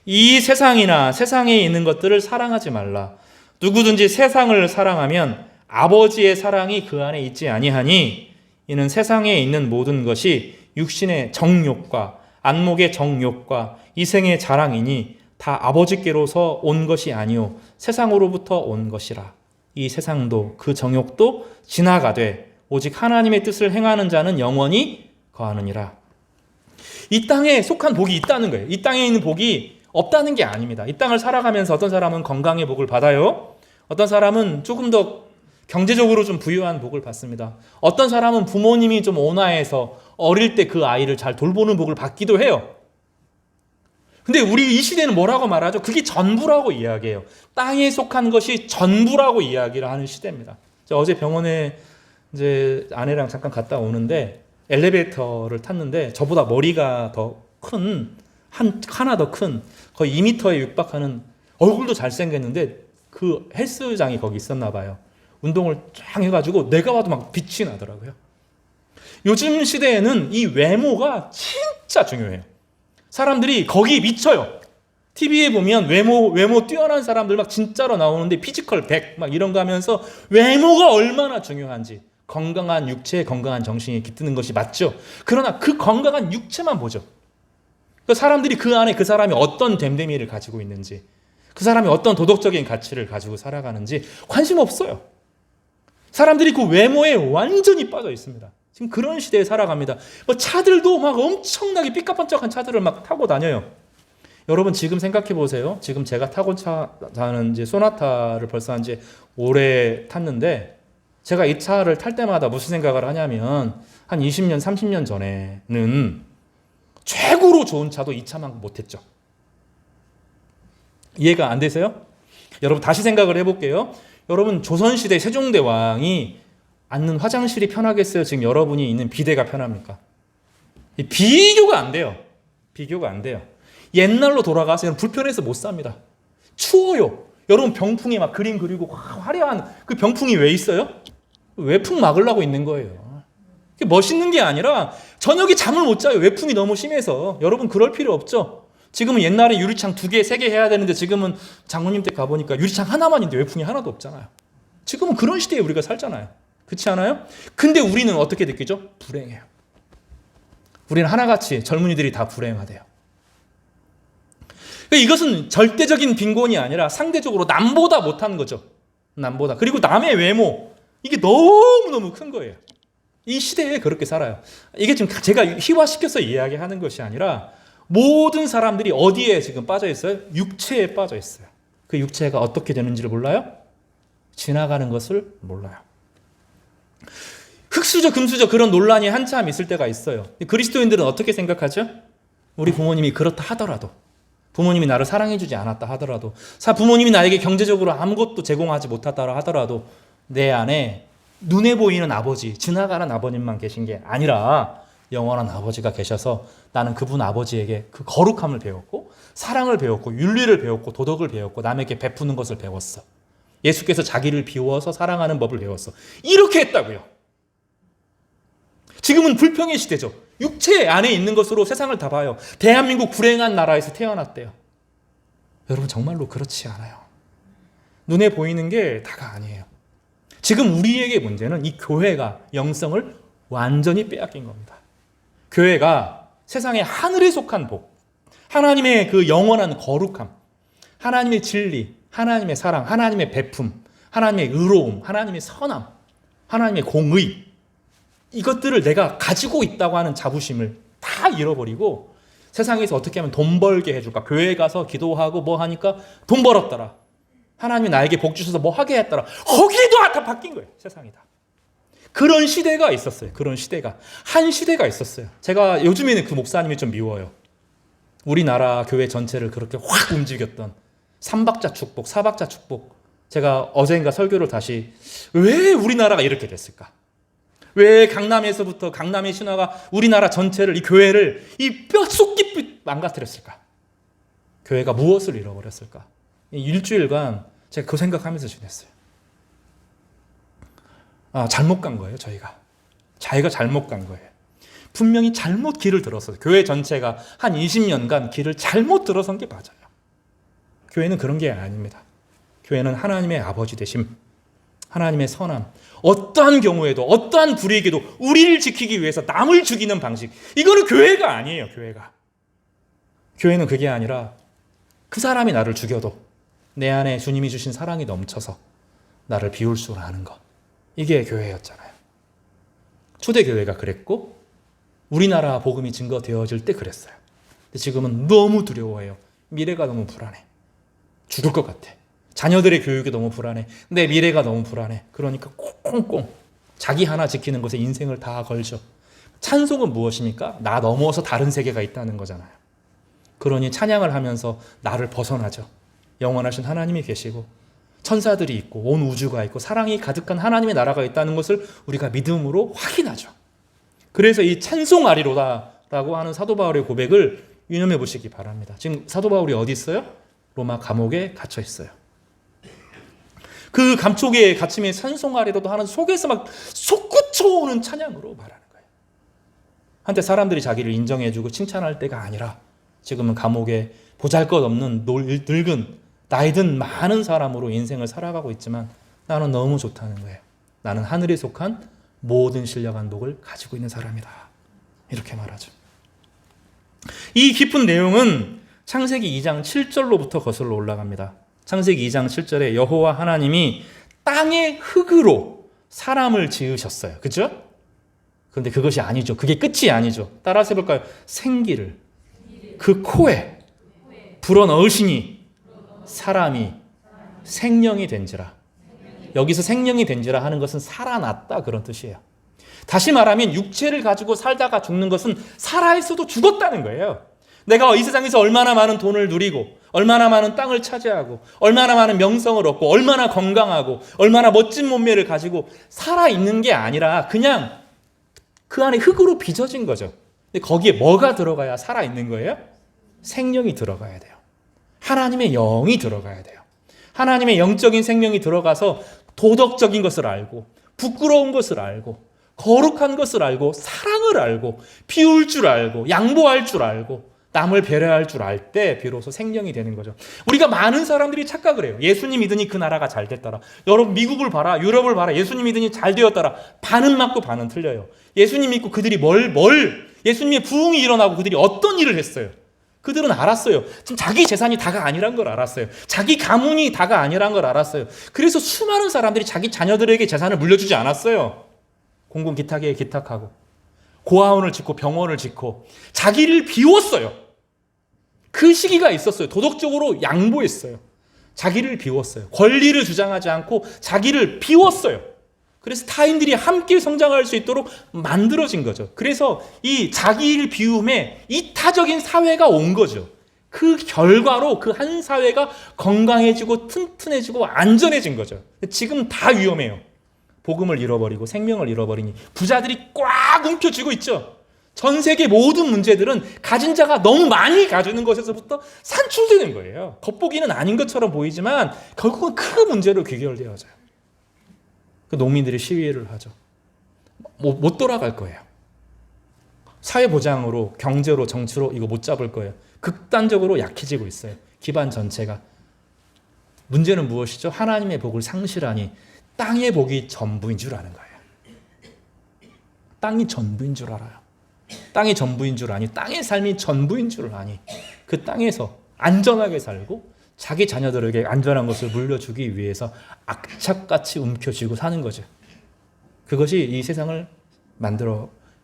이 세상이나 세상에 있는 것들을 사랑하지 말라. 누구든지 세상을 사랑하면 아버지의 사랑이 그 안에 있지 아니하니, 이는 세상에 있는 모든 것이 육신의 정욕과 안목의 정욕과 이생의 자랑이니 다 아버지께로서 온 것이 아니요 세상으로부터 온 것이라. 이 세상도 그 정욕도 지나가되 오직 하나님의 뜻을 행하는 자는 영원히 거하느니라. 이 땅에 속한 복이 있다는 거예요. 이 땅에 있는 복이 없다는 게 아닙니다. 이 땅을 살아가면서 어떤 사람은 건강의 복을 받아요. 어떤 사람은 조금 더 경제적으로 좀 부유한 복을 받습니다. 어떤 사람은 부모님이 좀 온화해서 어릴 때 그 아이를 잘 돌보는 복을 받기도 해요. 근데 우리 이 시대는 뭐라고 말하죠? 그게 전부라고 이야기해요. 땅에 속한 것이 전부라고 이야기를 하는 시대입니다. 어제 병원에 이제 아내랑 잠깐 갔다 오는데 엘리베이터를 탔는데 저보다 머리가 더 큰, 하나 더 큰, 거의 2m에 육박하는, 얼굴도 잘생겼는데 그 헬스장이 거기 있었나 봐요. 운동을 쫙 해가지고 내가 봐도 막 빛이 나더라고요. 요즘 시대에는 이 외모가 진짜 중요해요. 사람들이 거기 미쳐요. TV에 보면 외모 뛰어난 사람들 막 진짜로 나오는데 피지컬 100 막 이런 거 하면서 외모가 얼마나 중요한지, 건강한 육체, 건강한 정신이 깃드는 것이 맞죠. 그러나 그 건강한 육체만 보죠. 그 사람들이 그 안에 그 사람이 어떤 됨됨이를 가지고 있는지, 그 사람이 어떤 도덕적인 가치를 가지고 살아가는지 관심 없어요. 사람들이 그 외모에 완전히 빠져 있습니다. 지금 그런 시대에 살아갑니다. 뭐 차들도 막 엄청나게 삐까뻔쩍한 차들을 막 타고 다녀요. 여러분 지금 생각해 보세요. 지금 제가 타고 타는 이제 소나타를 벌써 한 지 오래 탔는데, 제가 이 차를 탈 때마다 무슨 생각을 하냐면, 한 20년, 30년 전에는 최고로 좋은 차도 이 차만큼 못했죠. 이해가 안 되세요? 여러분 다시 생각을 해볼게요. 여러분 조선시대 세종대왕이 앉는 화장실이 편하겠어요? 지금 여러분이 있는 비대가 편합니까? 비교가 안 돼요. 비교가 안 돼요. 옛날로 돌아가서 불편해서 못 삽니다. 추워요. 여러분 병풍에 막 그림 그리고 화려한 그 병풍이 왜 있어요? 외풍 막으려고 있는 거예요. 그게 멋있는 게 아니라 저녁에 잠을 못 자요. 외풍이 너무 심해서. 여러분 그럴 필요 없죠. 지금은 옛날에 유리창 2개, 3개 해야 되는데 지금은 장모님 댁 가보니까 유리창 하나만 있는데 외풍이 하나도 없잖아요. 지금은 그런 시대에 우리가 살잖아요. 그렇지 않아요? 근데 우리는 어떻게 느끼죠? 불행해요. 우리는 하나같이 젊은이들이 다 불행하대요. 이것은 절대적인 빈곤이 아니라 상대적으로 남보다 못한 거죠. 남보다. 그리고 남의 외모, 이게 너무너무 큰 거예요. 이 시대에 그렇게 살아요. 이게 지금 제가 희화시켜서 이야기하는 것이 아니라 모든 사람들이 어디에 지금 빠져 있어요? 육체에 빠져 있어요. 그 육체가 어떻게 되는지를 몰라요? 지나가는 것을 몰라요. 흑수저, 금수저 그런 논란이 한참 있을 때가 있어요. 그리스도인들은 어떻게 생각하죠? 우리 부모님이 그렇다 하더라도, 부모님이 나를 사랑해주지 않았다 하더라도, 부모님이 나에게 경제적으로 아무것도 제공하지 못했다 하더라도 내 안에 눈에 보이는 아버지, 지나가는 아버님만 계신 게 아니라 영원한 아버지가 계셔서 나는 그분 아버지에게 그 거룩함을 배웠고, 사랑을 배웠고, 윤리를 배웠고, 도덕을 배웠고, 남에게 베푸는 것을 배웠어. 예수께서 자기를 비워서 사랑하는 법을 배웠어. 이렇게 했다고요. 지금은 불평의 시대죠. 육체 안에 있는 것으로 세상을 다 봐요. 대한민국 불행한 나라에서 태어났대요. 여러분 정말로 그렇지 않아요. 눈에 보이는 게 다가 아니에요. 지금 우리에게 문제는 이 교회가 영성을 완전히 빼앗긴 겁니다. 교회가 세상의 하늘에 속한 복, 하나님의 그 영원한 거룩함, 하나님의 진리, 하나님의 사랑, 하나님의 베품, 하나님의 의로움, 하나님의 선함, 하나님의 공의, 이것들을 내가 가지고 있다고 하는 자부심을 다 잃어버리고 세상에서 어떻게 하면 돈 벌게 해줄까? 교회에 가서 기도하고 뭐 하니까 돈 벌었더라. 하나님이 나에게 복 주셔서 뭐 하게 했더라. 거기도 다 바뀐 거예요. 세상이 다. 그런 시대가 있었어요. 그런 시대가. 한 시대가 있었어요. 제가 요즘에는 그 목사님이 좀 미워요. 우리나라 교회 전체를 그렇게 확 움직였던 3박자 축복, 4박자 축복. 제가 어젠가 설교를 다시, 왜 우리나라가 이렇게 됐을까? 왜 강남에서부터 강남의 신화가 우리나라 전체를, 이 교회를 이 뼛속 깊이 망가뜨렸을까? 교회가 무엇을 잃어버렸을까? 일주일간 제가 그 생각하면서 지냈어요. 잘못 간 거예요, 자기가 잘못 간 거예요. 분명히 잘못 길을 들었어요. 교회 전체가 한 20년간 길을 잘못 들어선 게 맞아요. 교회는 그런 게 아닙니다. 교회는 하나님의 아버지 되심, 하나님의 선함, 어떠한 경우에도 어떠한 불이익에도 우리를 지키기 위해서 남을 죽이는 방식, 이거는 교회가 아니에요. 교회는 그게 아니라 그 사람이 나를 죽여도 내 안에 주님이 주신 사랑이 넘쳐서 나를 비울 줄 아는 것, 이게 교회였잖아요. 초대교회가 그랬고 우리나라 복음이 증거되어질 때 그랬어요. 근데 지금은 너무 두려워해요. 미래가 너무 불안해. 죽을 것 같아. 자녀들의 교육이 너무 불안해. 내 미래가 너무 불안해. 그러니까 꽁꽁 자기 하나 지키는 것에 인생을 다 걸죠. 찬송은 무엇입니까? 나 넘어서 다른 세계가 있다는 거잖아요. 그러니 찬양을 하면서 나를 벗어나죠. 영원하신 하나님이 계시고 천사들이 있고 온 우주가 있고 사랑이 가득한 하나님의 나라가 있다는 것을 우리가 믿음으로 확인하죠. 그래서 이 찬송아리로다라고 하는 사도 바울의 고백을 유념해 보시기 바랍니다. 지금 사도 바울이 어디 있어요? 로마 감옥에 갇혀 있어요. 그 감촉에 갇힘의 찬송아리로다 하는 속에서 막 솟구쳐오는 찬양으로 말하는 거예요. 한때 사람들이 자기를 인정해주고 칭찬할 때가 아니라 지금은 감옥에 보잘것없는 늙은 나이 든 많은 사람으로 인생을 살아가고 있지만 나는 너무 좋다는 거예요. 나는 하늘에 속한 모든 신령한 복을 가지고 있는 사람이다. 이렇게 말하죠. 이 깊은 내용은 창세기 2장 7절로부터 거슬러 올라갑니다. 창세기 2장 7절에 여호와 하나님이 땅의 흙으로 사람을 지으셨어요. 그렇죠? 그런데 그것이 아니죠. 그게 끝이 아니죠. 따라서 해볼까요? 생기를 그 코에 불어넣으시니 사람이 생명이 된지라. 여기서 생명이 된지라 하는 것은 살아났다 그런 뜻이에요. 다시 말하면 육체를 가지고 살다가 죽는 것은 살아있어도 죽었다는 거예요. 내가 이 세상에서 얼마나 많은 돈을 누리고 얼마나 많은 땅을 차지하고 얼마나 많은 명성을 얻고 얼마나 건강하고 얼마나 멋진 몸매를 가지고 살아있는 게 아니라 그냥 그 안에 흙으로 빚어진 거죠. 근데 거기에 뭐가 들어가야 살아있는 거예요? 생명이 들어가야 돼요. 하나님의 영이 들어가야 돼요. 하나님의 영적인 생명이 들어가서 도덕적인 것을 알고 부끄러운 것을 알고 거룩한 것을 알고 사랑을 알고 비울 줄 알고 양보할 줄 알고 남을 배려할 줄 알 때 비로소 생명이 되는 거죠. 우리가 많은 사람들이 착각을 해요. 예수님 믿으니 그 나라가 잘 됐더라. 여러분 미국을 봐라, 유럽을 봐라. 예수님 믿으니 잘 되었더라. 반은 맞고 반은 틀려요. 예수님 믿고 그들이 예수님의 부흥이 일어나고 그들이 어떤 일을 했어요. 그들은 알았어요. 지금 자기 재산이 다가 아니란 걸 알았어요. 자기 가문이 다가 아니란 걸 알았어요. 그래서 수많은 사람들이 자기 자녀들에게 재산을 물려주지 않았어요. 공공 기탁에 기탁하고 고아원을 짓고 병원을 짓고 자기를 비웠어요. 그 시기가 있었어요. 도덕적으로 양보했어요. 자기를 비웠어요. 권리를 주장하지 않고 자기를 비웠어요. 그래서 타인들이 함께 성장할 수 있도록 만들어진 거죠. 그래서 이 자기를 비움에 이타적인 사회가 온 거죠. 그 결과로 그 한 사회가 건강해지고 튼튼해지고 안전해진 거죠. 지금 다 위험해요. 복음을 잃어버리고 생명을 잃어버리니 부자들이 꽉 움켜쥐고 있죠. 전 세계 모든 문제들은 가진 자가 너무 많이 가지는 것에서부터 산출되는 거예요. 겉보기는 아닌 것처럼 보이지만 결국은 큰 문제로 귀결되어져요. 그 농민들이 시위를 하죠. 못 돌아갈 거예요. 사회보장으로 경제로 정치로 이거 못 잡을 거예요. 극단적으로 약해지고 있어요. 기반 전체가. 문제는 무엇이죠? 하나님의 복을 상실하니 땅의 복이 전부인 줄 아는 거예요. 땅이 전부인 줄 알아요. 땅이 전부인 줄 아니, 땅의 삶이 전부인 줄 아니, 그 땅에서 안전하게 살고 자기 자녀들에게 안전한 것을 물려주기 위해서 악착같이 움켜쥐고 사는 거죠. 그것이 이 세상을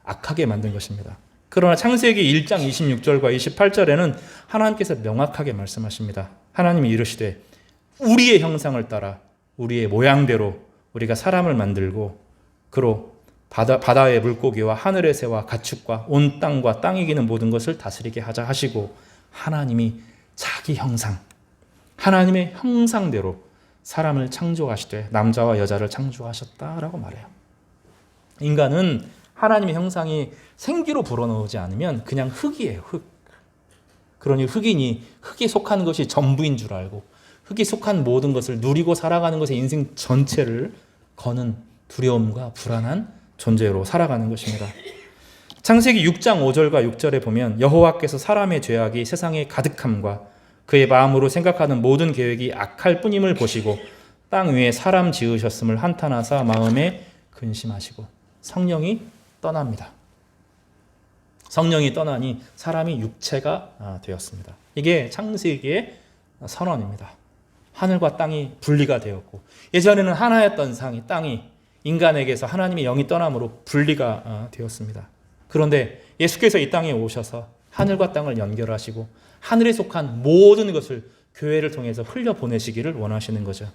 악하게 만든 것입니다. 그러나 창세기 1장 26절과 28절에는 하나님께서 명확하게 말씀하십니다. 하나님이 이르시되 우리의 형상을 따라 우리의 모양대로 우리가 사람을 만들고 그로 바다의 물고기와 하늘의 새와 가축과 온 땅과 땅에 기는 모든 것을 다스리게 하자 하시고 하나님이 자기 형상, 하나님의 형상대로 사람을 창조하시되 남자와 여자를 창조하셨다라고 말해요. 인간은 하나님의 형상이 생기로 불어넣지 않으면 그냥 흙이에요. 흙. 그러니 흙이니 흙에 속한 것이 전부인 줄 알고 흙에 속한 모든 것을 누리고 살아가는 것의 인생 전체를 거는 두려움과 불안한 존재로 살아가는 것입니다. 창세기 6장 5절과 6절에 보면 여호와께서 사람의 죄악이 세상에 가득함과 그의 마음으로 생각하는 모든 계획이 악할 뿐임을 보시고 땅 위에 사람 지으셨음을 한탄하사 마음에 근심하시고 성령이 떠납니다. 성령이 떠나니 사람이 육체가 되었습니다. 이게 창세기의 선언입니다. 하늘과 땅이 분리가 되었고 예전에는 하나였던 땅이 인간에게서 하나님의 영이 떠남으로 분리가 되었습니다. 그런데 예수께서 이 땅에 오셔서 하늘과 땅을 연결하시고 하늘에 속한 모든 것을 교회를 통해서 흘려보내시기를 원하시는 거죠.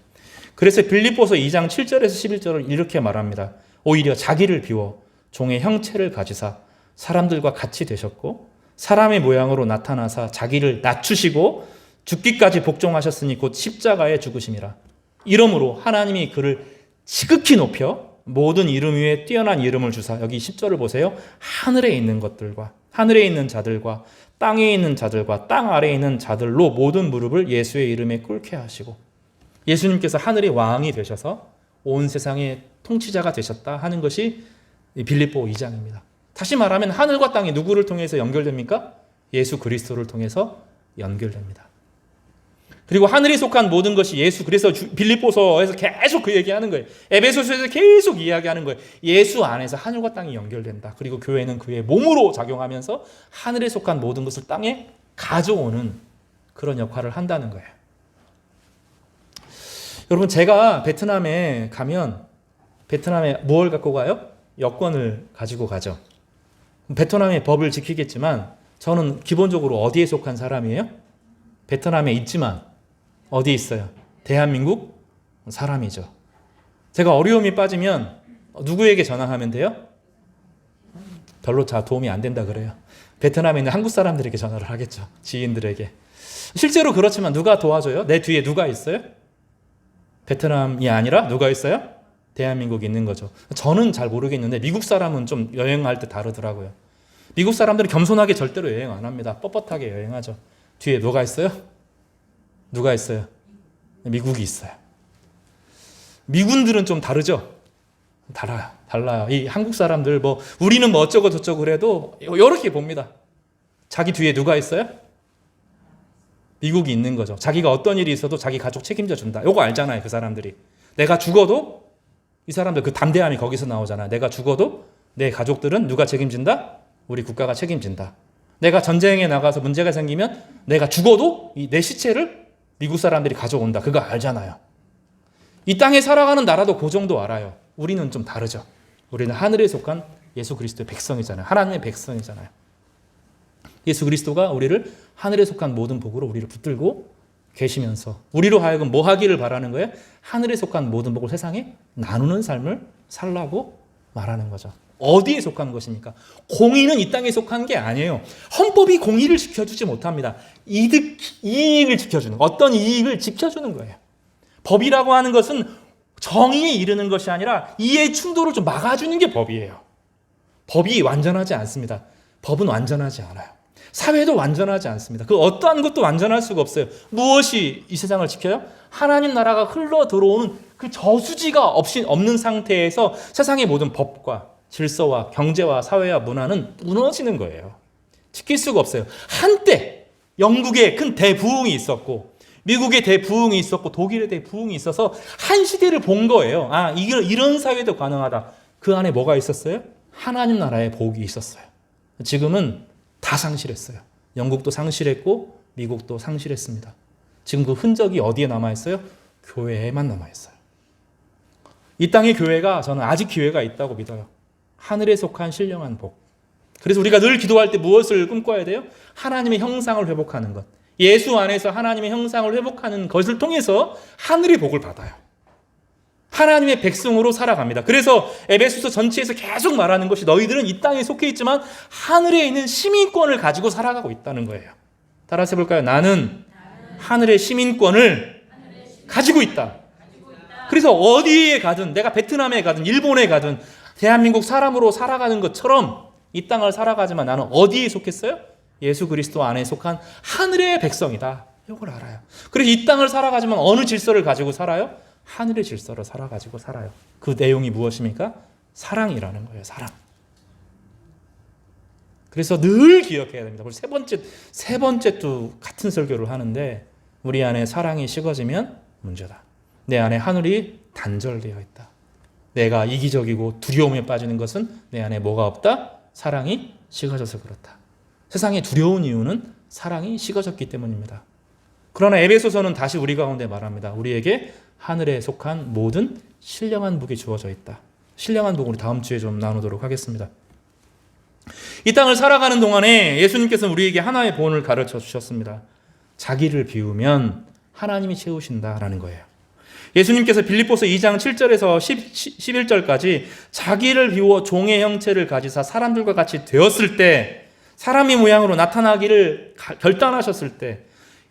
그래서 빌립보서 2장 7절에서 11절을 이렇게 말합니다. 오히려 자기를 비워 종의 형체를 가지사 사람들과 같이 되셨고 사람의 모양으로 나타나사 자기를 낮추시고 죽기까지 복종하셨으니 곧 십자가에 죽으심이라. 이러므로 하나님이 그를 지극히 높여 모든 이름 위에 뛰어난 이름을 주사 여기 10절을 보세요. 하늘에 있는 것들과 하늘에 있는 자들과 땅에 있는 자들과 땅 아래에 있는 자들로 모든 무릎을 예수의 이름에 꿇게 하시고 예수님께서 하늘의 왕이 되셔서 온 세상의 통치자가 되셨다 하는 것이 빌립보 2장입니다. 다시 말하면 하늘과 땅이 누구를 통해서 연결됩니까? 예수 그리스도를 통해서 연결됩니다. 그리고 하늘에 속한 모든 것이 예수, 그래서 빌립보서에서 계속 그 얘기하는 거예요. 에베소서에서 계속 이야기하는 거예요. 예수 안에서 하늘과 땅이 연결된다. 그리고 교회는 그의 몸으로 작용하면서 하늘에 속한 모든 것을 땅에 가져오는 그런 역할을 한다는 거예요. 여러분, 제가 베트남에 가면 베트남에 뭘 갖고 가요? 여권을 가지고 가죠. 베트남의 법을 지키겠지만 저는 기본적으로 어디에 속한 사람이에요? 베트남에 있지만 어디에 있어요? 대한민국 사람이죠. 제가 어려움이 빠지면 누구에게 전화하면 돼요? 별로 도움이 안 된다 그래요. 베트남에 있는 한국 사람들에게 전화를 하겠죠. 지인들에게. 실제로 그렇지만 누가 도와줘요? 내 뒤에 누가 있어요? 베트남이 아니라 누가 있어요? 대한민국이 있는 거죠. 저는 잘 모르겠는데 미국 사람은 좀 여행할 때 다르더라고요. 미국 사람들은 겸손하게 절대로 여행 안 합니다. 뻣뻣하게 여행하죠. 뒤에 누가 있어요? 누가 있어요? 미국이 있어요. 미군들은 좀 다르죠? 달라요. 이 한국 사람들 우리는 어쩌고 저쩌고 그래도 이렇게 봅니다. 자기 뒤에 누가 있어요? 미국이 있는 거죠. 자기가 어떤 일이 있어도 자기 가족 책임져 준다. 요거 알잖아요, 그 사람들이. 내가 죽어도 이 사람들 그 담대함이 거기서 나오잖아요. 내가 죽어도 내 가족들은 누가 책임진다? 우리 국가가 책임진다. 내가 전쟁에 나가서 문제가 생기면 내가 죽어도 내 시체를 미국 사람들이 가져온다. 그거 알잖아요. 이 땅에 살아가는 나라도 그 정도 알아요. 우리는 좀 다르죠. 우리는 하늘에 속한 예수 그리스도의 백성이잖아요. 하나님의 백성이잖아요. 예수 그리스도가 우리를 하늘에 속한 모든 복으로 우리를 붙들고 계시면서 우리로 하여금 뭐 하기를 바라는 거예요? 하늘에 속한 모든 복을 세상에 나누는 삶을 살라고 말하는 거죠. 어디에 속한 것입니까? 공의는 이 땅에 속한 게 아니에요. 헌법이 공의를 지켜주지 못합니다. 이익을 지켜주는, 어떤 이익을 지켜주는 거예요. 법이라고 하는 것은 정의에 이르는 것이 아니라 이해의 충돌을 좀 막아주는 게 법이에요. 법이 완전하지 않습니다. 법은 완전하지 않아요. 사회도 완전하지 않습니다. 그 어떠한 것도 완전할 수가 없어요. 무엇이 이 세상을 지켜요? 하나님 나라가 흘러 들어오는 그 저수지가 없는 상태에서 세상의 모든 법과 질서와 경제와 사회와 문화는 무너지는 거예요. 지킬 수가 없어요. 한때 영국에 큰 대부흥이 있었고 미국의 대부흥이 있었고 독일의 대부흥이 있어서 한 시대를 본 거예요. 이런 사회도 가능하다. 그 안에 뭐가 있었어요? 하나님 나라의 복이 있었어요. 지금은 다 상실했어요. 영국도 상실했고 미국도 상실했습니다. 지금 그 흔적이 어디에 남아있어요? 교회에만 남아있어요. 이 땅의 교회가 저는 아직 기회가 있다고 믿어요. 하늘에 속한 신령한 복. 그래서 우리가 늘 기도할 때 무엇을 꿈꿔야 돼요? 하나님의 형상을 회복하는 것. 예수 안에서 하나님의 형상을 회복하는 것을 통해서 하늘의 복을 받아요. 하나님의 백성으로 살아갑니다. 그래서 에베소서 전체에서 계속 말하는 것이 너희들은 이 땅에 속해 있지만 하늘에 있는 시민권을 가지고 살아가고 있다는 거예요. 따라서 해볼까요? 나는 하늘의 시민권을 가지고 있다. 그래서 어디에 가든 내가 베트남에 가든 일본에 가든 대한민국 사람으로 살아가는 것처럼 이 땅을 살아가지만 나는 어디에 속했어요? 예수 그리스도 안에 속한 하늘의 백성이다. 이걸 알아요. 그래서 이 땅을 살아가지만 어느 질서를 가지고 살아요? 하늘의 질서를 살아가지고 살아요. 그 내용이 무엇입니까? 사랑이라는 거예요. 사랑. 그래서 늘 기억해야 됩니다. 세 번째 또 같은 설교를 하는데 우리 안에 사랑이 식어지면 문제다. 내 안에 하늘이 단절되어 있다. 내가 이기적이고 두려움에 빠지는 것은 내 안에 뭐가 없다? 사랑이 식어져서 그렇다. 세상에 두려운 이유는 사랑이 식어졌기 때문입니다. 그러나 에베소서는 다시 우리 가운데 말합니다. 우리에게 하늘에 속한 모든 신령한 복이 주어져 있다. 신령한 복을 다음 주에 좀 나누도록 하겠습니다. 이 땅을 살아가는 동안에 예수님께서는 우리에게 하나의 본을 가르쳐 주셨습니다. 자기를 비우면 하나님이 채우신다라는 거예요. 예수님께서 빌립보서 2장 7절에서 11절까지 자기를 비워 종의 형체를 가지사 사람들과 같이 되었을 때, 사람의 모양으로 나타나기를 결단하셨을 때,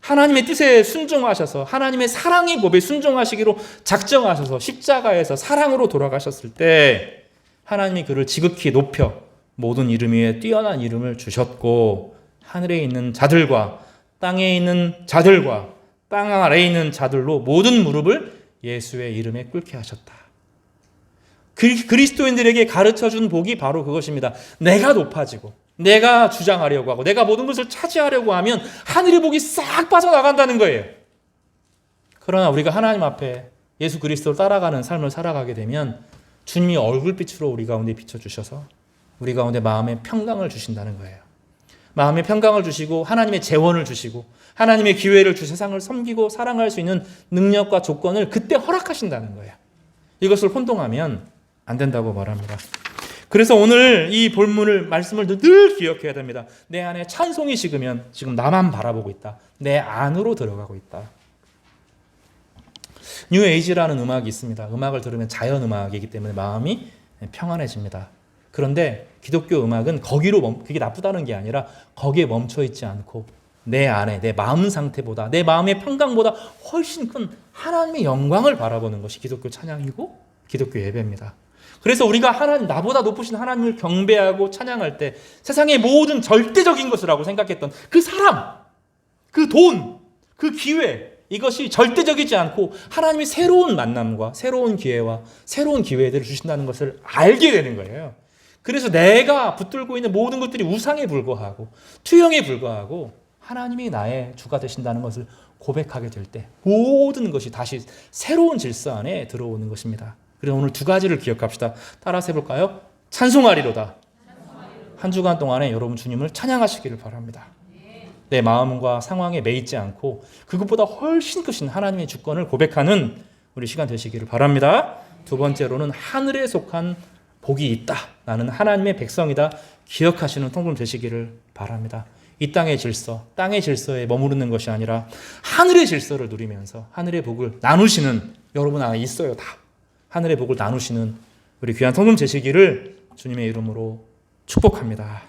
하나님의 뜻에 순종하셔서 하나님의 사랑의 법에 순종하시기로 작정하셔서 십자가에서 사랑으로 돌아가셨을 때 하나님이 그를 지극히 높여 모든 이름 위에 뛰어난 이름을 주셨고, 하늘에 있는 자들과 땅에 있는 자들과 땅 아래에 있는 자들로 모든 무릎을 예수의 이름에 꿇게 하셨다. 그리스도인들에게 가르쳐준 복이 바로 그것입니다. 내가 높아지고 내가 주장하려고 하고 내가 모든 것을 차지하려고 하면 하늘의 복이 싹 빠져나간다는 거예요. 그러나 우리가 하나님 앞에 예수 그리스도를 따라가는 삶을 살아가게 되면 주님이 얼굴빛으로 우리 가운데 비춰주셔서 우리 가운데 마음의 평강을 주신다는 거예요. 마음의 평강을 주시고 하나님의 재원을 주시고 하나님의 기회를 주 세상을 섬기고 사랑할 수 있는 능력과 조건을 그때 허락하신다는 거예요. 이것을 혼동하면 안 된다고 말합니다. 그래서 오늘 이 본문을 말씀을 늘 기억해야 됩니다. 내 안에 찬송이 식으면 지금 나만 바라보고 있다. 내 안으로 들어가고 있다. 뉴 에이지라는 음악이 있습니다. 음악을 들으면 자연 음악이기 때문에 마음이 평안해집니다. 그런데 기독교 음악은 그게 나쁘다는 게 아니라 거기에 멈춰 있지 않고 내 안에 내 마음 상태보다 내 마음의 평강보다 훨씬 큰 하나님의 영광을 바라보는 것이 기독교 찬양이고 기독교 예배입니다. 그래서 우리가 나보다 높으신 하나님을 경배하고 찬양할 때 세상의 모든 절대적인 것이라고 생각했던 그 사람, 그 돈, 그 기회, 이것이 절대적이지 않고 하나님이 새로운 만남과 새로운 기회와 새로운 기회들을 주신다는 것을 알게 되는 거예요. 그래서 내가 붙들고 있는 모든 것들이 우상에 불과하고 투영에 불과하고 하나님이 나의 주가 되신다는 것을 고백하게 될 때 모든 것이 다시 새로운 질서 안에 들어오는 것입니다. 그래서 오늘 두 가지를 기억합시다. 따라서 해볼까요? 찬송하리로다. 한 주간 동안에 여러분 주님을 찬양하시기를 바랍니다. 내 마음과 상황에 매이지 않고 그것보다 훨씬 크신 하나님의 주권을 고백하는 우리 시간 되시기를 바랍니다. 두 번째로는 하늘에 속한 복이 있다. 나는 하나님의 백성이다. 기억하시는 통금 되시기를 바랍니다. 이 땅의 질서, 땅의 질서에 머무르는 것이 아니라 하늘의 질서를 누리면서 하늘의 복을 나누시는 여러분 안에 있어요. 다. 하늘의 복을 나누시는 우리 귀한 통금 되시기를 주님의 이름으로 축복합니다.